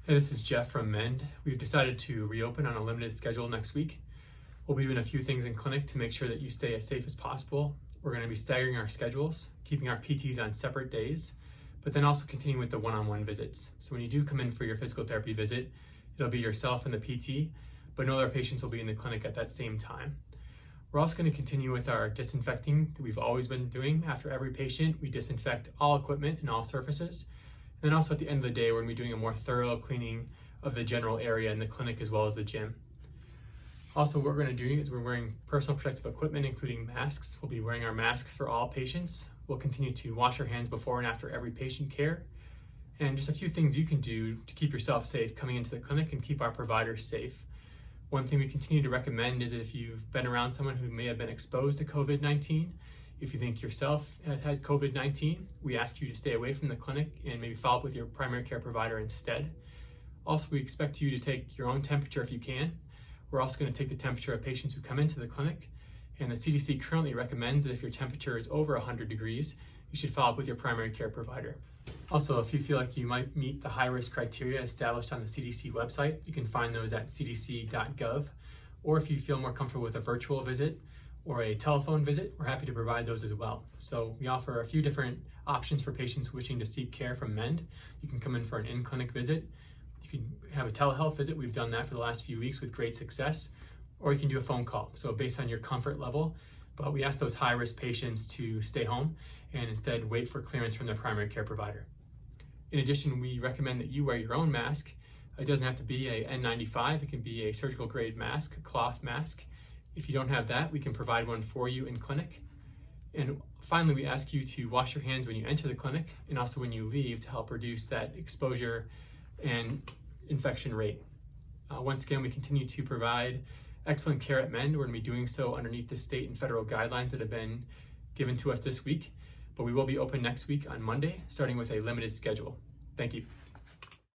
Hey, this is Jeff from Mend. We've decided to reopen on a limited schedule next week. We'll be doing a few things in clinic to make sure that you stay as safe as possible. We're going to be staggering our schedules, keeping our PTs on separate days, but then also continuing with the one-on-one visits. So when you do come in for your physical therapy visit, it'll be yourself and the PT, but no other patients will be in the clinic at that same time. We're also going to continue with our disinfecting that we've always been doing. After every patient, we disinfect all equipment and all surfaces. And then also at the end of the day, we're going to be doing a more thorough cleaning of the general area in the clinic as well as the gym. Also, what we're going to do is we're wearing personal protective equipment, including masks. We'll be wearing our masks for all patients. We'll continue to wash our hands before and after every patient care. And just a few things you can do to keep yourself safe coming into the clinic and keep our providers safe. One thing we continue to recommend is if you've been around someone who may have been exposed to COVID-19, if you think yourself have had COVID-19, we ask you to stay away from the clinic and maybe follow up with your primary care provider instead. Also, we expect you to take your own temperature if you can. We're also going to take the temperature of patients who come into the clinic, and the CDC currently recommends that if your temperature is over 100 degrees, you should follow up with your primary care provider. Also, if you feel like you might meet the high-risk criteria established on the CDC website, you can find those at cdc.gov, or if you feel more comfortable with a virtual visit or a telephone visit, we're happy to provide those as well. So we offer a few different options for patients wishing to seek care from Mend. You can come in for an in-clinic visit. You can have a telehealth visit. We've done that for the last few weeks with great success. Or you can do a phone call. So based on your comfort level, but we ask those high-risk patients to stay home and instead wait for clearance from their primary care provider. In addition, we recommend that you wear your own mask. It doesn't have to be a N95. It can be a surgical grade mask, a cloth mask. If you don't have that, we can provide one for you in clinic. And finally, we ask you to wash your hands when you enter the clinic and also when you leave to help reduce that exposure and infection rate. Once again, we continue to provide excellent care at Mend. We're going to be doing so underneath the state and federal guidelines that have been given to us this week, but we will be open next week on Monday, starting with a limited schedule. Thank you.